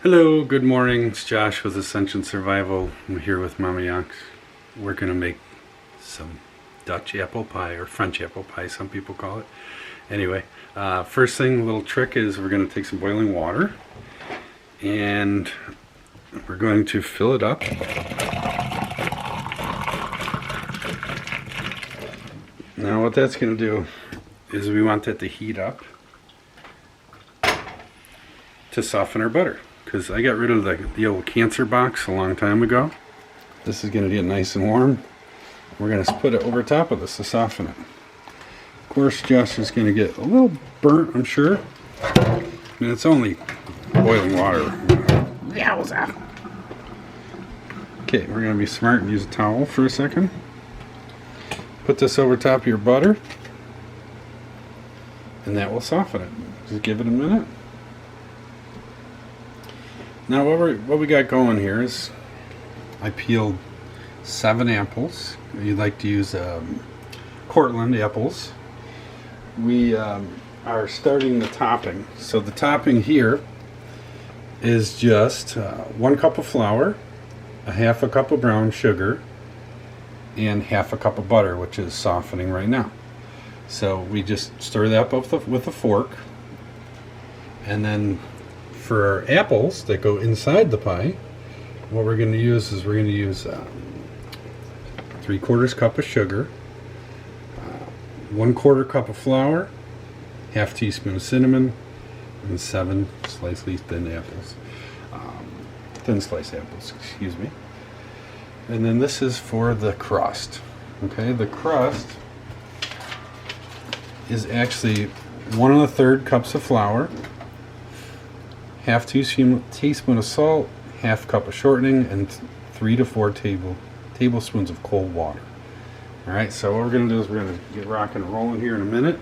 Hello, good morning. It's Josh with Ascension Survival. I'm here with Mama Yonks. We're going to make some Dutch apple pie, or French apple pie, some people call it. Anyway, first thing, little trick is we're going to take some boiling water and we're going to fill it up. Now what that's going to do is we want that to heat up to soften our butter. Because I got rid of the old cancer box a long time ago. This is going to get nice and warm. We're going to put it over top of this to soften it. Of course, Josh is going to get a little burnt, I'm sure. And it's only boiling water. Yowza! Okay, we're going to be smart and use a towel for a second. Put this over top of your butter. And that will soften it. Just give it a minute. Now what we got going here is I peeled 7 apples. You'd like to use Cortland apples. We are starting the topping. So the topping here is just 1 cup of flour, a half a cup of brown sugar, and half a cup of butter, which is softening right now. So we just stir that up with a fork, and then for our apples that go inside the pie, what we're going to use is 3/4 cup of sugar, 1/4 cup of flour, half teaspoon of cinnamon, and 7 sliced thin apples. Thin sliced apples, excuse me. And then this is for the crust. Okay, the crust is actually 1 1/3 cups of flour, half teaspoon of salt, half cup of shortening, and 3 to 4 tablespoons of cold water. Alright, so what we're going to do is we're going to get rocking and rolling here in a minute.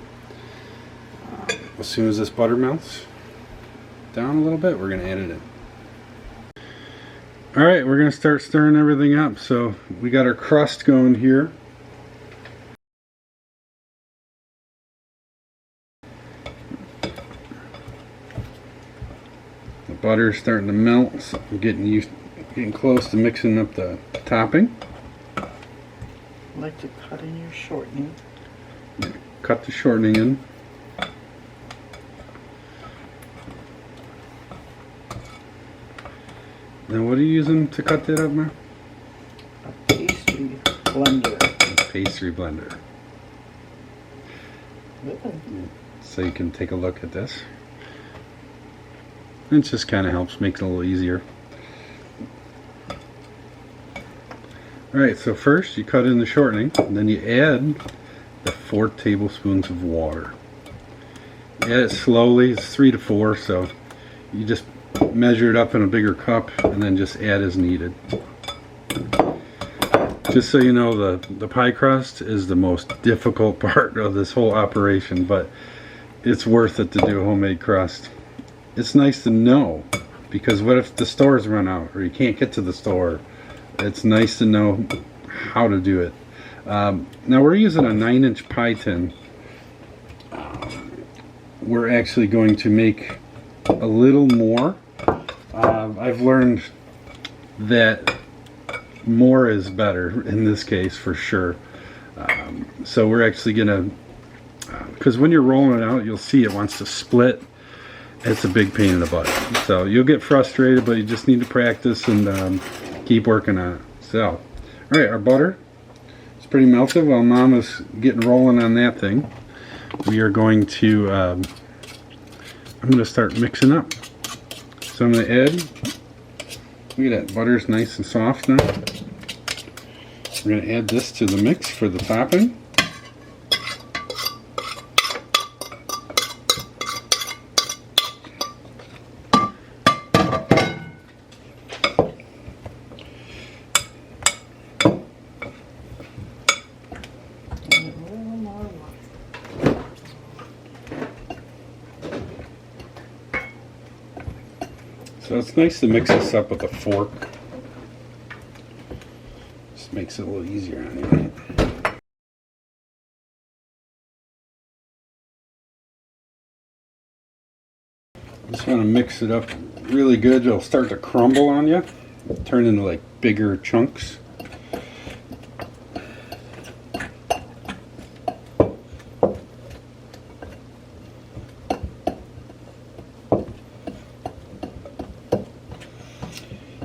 As soon as this butter melts down a little bit, we're going to add it in. Alright, we're going to start stirring everything up. So we got our crust going here. The butter is starting to melt, so I'm getting close to mixing up the topping. I like to cut in your shortening. Cut the shortening in. Now what are you using to cut that up, Mar? A pastry blender. A pastry blender. Good. So you can take a look at this. It just kind of helps, makes it a little easier. Alright, so first you cut in the shortening, and then you add the 4 tablespoons of water. Add it slowly, it's 3 to 4, so you just measure it up in a bigger cup and then just add as needed. Just so you know, the pie crust is the most difficult part of this whole operation, but it's worth it to do homemade crust. It's nice to know, because what if the stores run out or you can't get to the store? It's nice to know how to do it. Now we're using a 9-inch pie tin. We're actually going to make a little more. I've learned that more is better in this case for sure. So we're actually gonna, because when you're rolling it out, you'll see it wants to split. It's a big pain in the butt. So you'll get frustrated, but you just need to practice and keep working on it. So, alright, our butter is pretty melted while Mama's getting rolling on that thing. We are going to, I'm going to start mixing up. So I'm going to add, look at that, butter's nice and soft now. We're going to add this to the mix for the topping. So it's nice to mix this up with a fork. Just makes it a little easier on you. just want to mix it up really good. It'll start to crumble on you, turn into like bigger chunks.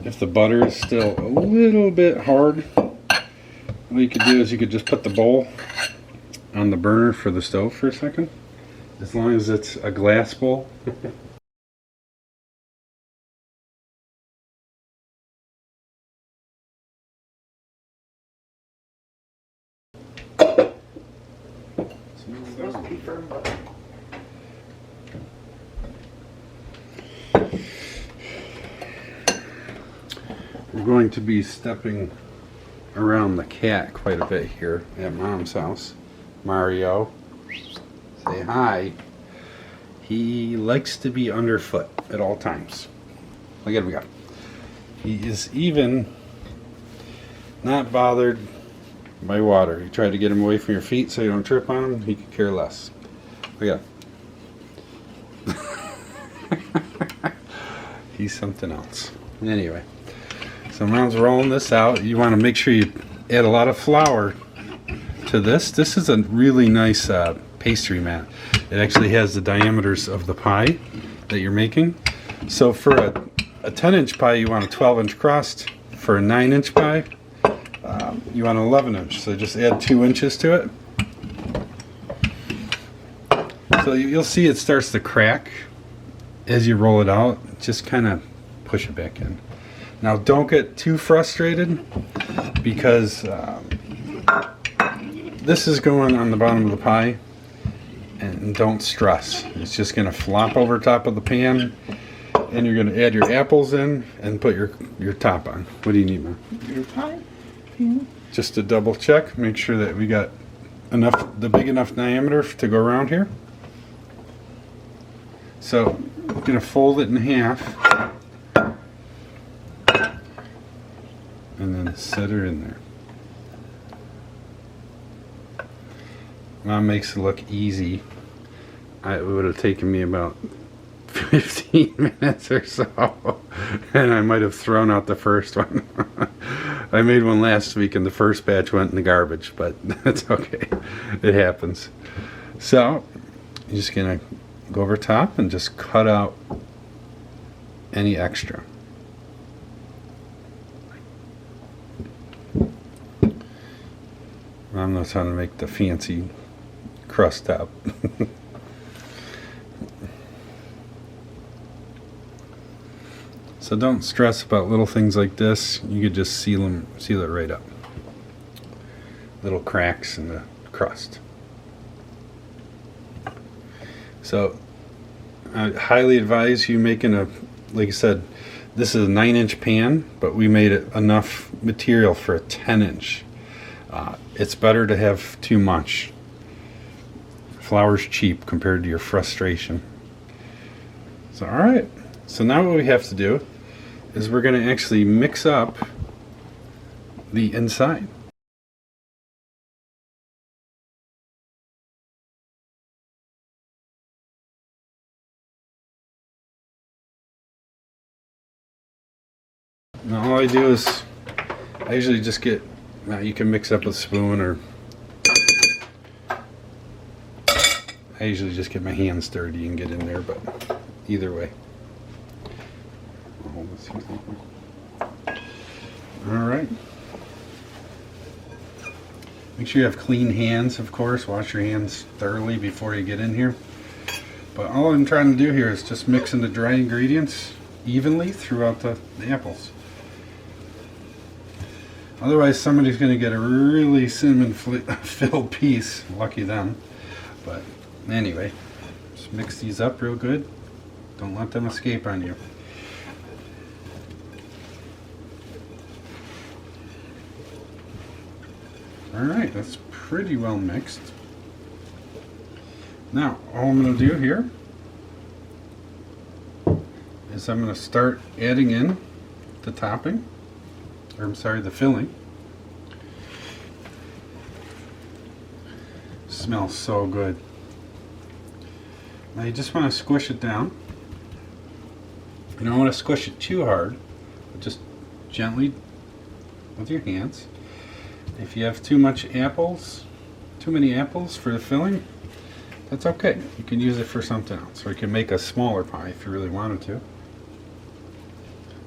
If the butter is still a little bit hard, what you could do is you could just put the bowl on the burner for the stove for a second, as long as it's a glass bowl. Supposed to be firm butter. We're going to be stepping around the cat quite a bit here at Mom's house. Mario, say hi. He likes to be underfoot at all times. Look at him go. He is even not bothered by water. You try to get him away from your feet so you don't trip on him, he could care less. Look at him. He's something else. Anyway, so Mom's rolling this out. You want to make sure you add a lot of flour to this. This is a really nice pastry mat. It actually has the diameters of the pie that you're making. So for a 10-inch pie, you want a 12-inch crust. For a 9-inch pie, you want an 11-inch. So just add 2 inches to it. So you'll see it starts to crack as you roll it out. Just kind of push it back in. Now don't get too frustrated, because this is going on the bottom of the pie, and don't stress. It's just going to flop over top of the pan, and you're going to add your apples in and put your top on. What do you need, Mom? Your pie pan. Just to double check, make sure that we got the big enough diameter to go around here. So I'm going to fold it in half and then set her in there. Mom makes it look easy. It would have taken me about 15 minutes or so, and I might have thrown out the first one. I made one last week and the first batch went in the garbage, but that's okay. It happens. So you're just gonna go over top and just cut out any extra. Mom knows how to make the fancy crust top. So don't stress about little things like this. You could just seal it right up. Little cracks in the crust. So I highly advise you making like I said, this is a 9-inch pan, but we made it enough material for a 10-inch. It's better to have too much. Flour's cheap compared to your frustration. So alright, so now what we have to do is we're going to actually mix up the inside. Now all I do is, I usually just get, you can mix up with a spoon, or I usually just get my hands dirty and get in there, but either way. Alright. Make sure you have clean hands, of course. Wash your hands thoroughly before you get in here. But all I'm trying to do here is just mixing the dry ingredients evenly throughout the apples. Otherwise somebody's going to get a really cinnamon-filled piece. Lucky them. But anyway, just mix these up real good. Don't let them escape on you. Alright, that's pretty well mixed. Now, all I'm going to do here is I'm going to start adding in the topping, or I'm sorry, the filling. Smells so good. Now you just want to squish it down. You don't want to squish it too hard, but just gently with your hands. If you have too many apples for the filling, that's okay. You can use it for something else, or you can make a smaller pie if you really wanted to.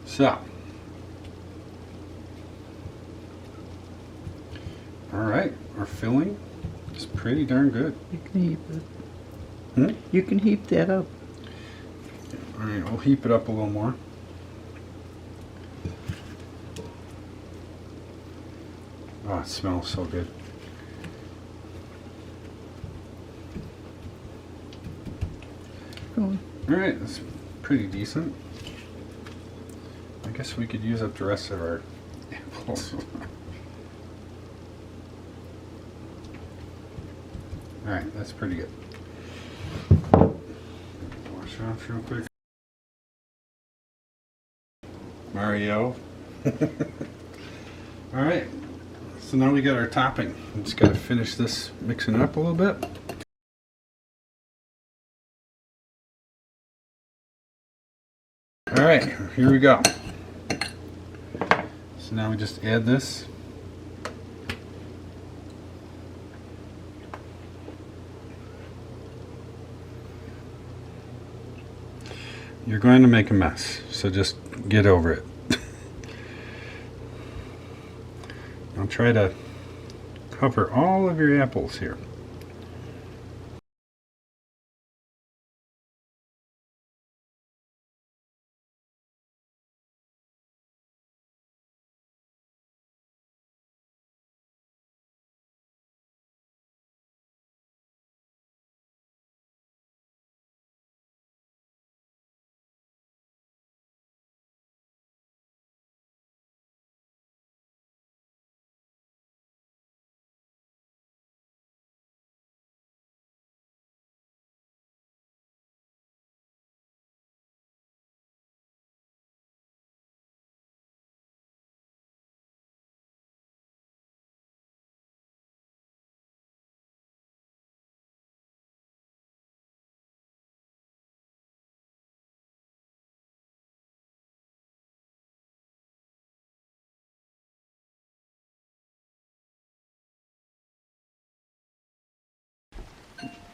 So, alright, our filling is pretty darn good. You can heap it. Hmm? You can heap that up. Alright, we'll heap it up a little more. Oh, it smells so good. Go on. Alright, that's pretty decent. I guess we could use up the rest of our apples. Alright, that's pretty good. Wash it off real quick. Mario. Alright, so now we got our topping. We just got to finish this mixing it up a little bit. Alright, here we go. So now we just add this. You're going to make a mess, so just get over it. I'll try to cover all of your apples here.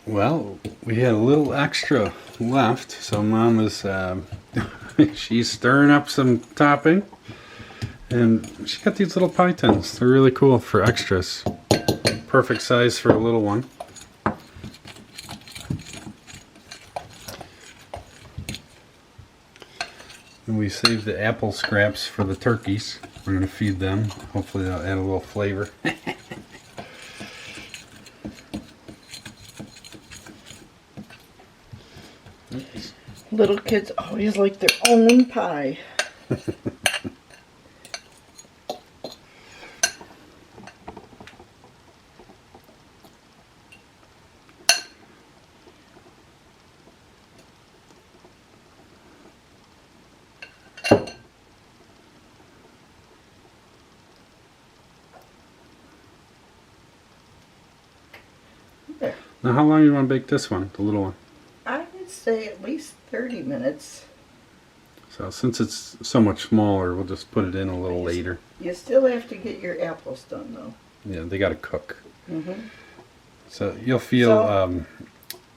Well, we had a little extra left, so Mom is she's stirring up some topping, and she got these little pie tins. They're really cool for extras. Perfect size for a little one. And we saved the apple scraps for the turkeys. We're going to feed them. Hopefully they'll add a little flavor. Little kids always like their own pie. There. Now how long do you want to bake this one, the little one? I would say at least 30 minutes. So since it's so much smaller, we'll just put it in a little later. You still have to get your apples done though. Yeah, they got to cook. Mm-hmm. So you'll feel,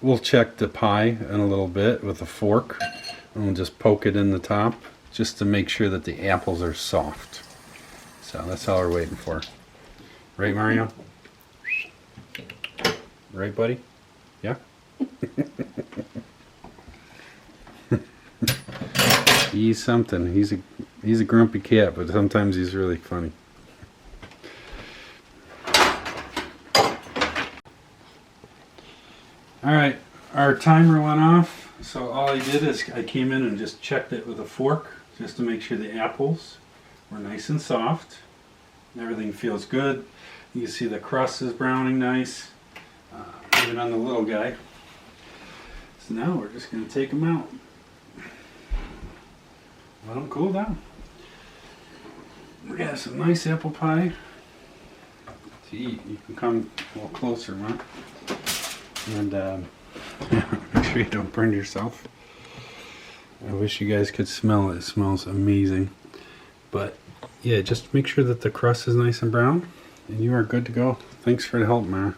we'll check the pie in a little bit with a fork, and we'll just poke it in the top just to make sure that the apples are soft. So that's all we're waiting for. Right, Mario? Right, buddy? Yeah? He's something. He's a grumpy cat, but sometimes he's really funny. Alright, our timer went off, so all I did is I came in and just checked it with a fork just to make sure the apples were nice and soft. Everything feels good. You can see the crust is browning nice, even on the little guy. So now we're just going to take them out. Let them cool down. We got some nice apple pie to eat. You can come a little closer, man. And make sure you don't burn yourself. I wish you guys could smell it. It smells amazing. But yeah, just make sure that the crust is nice and brown and you are good to go. Thanks for the help, Mara.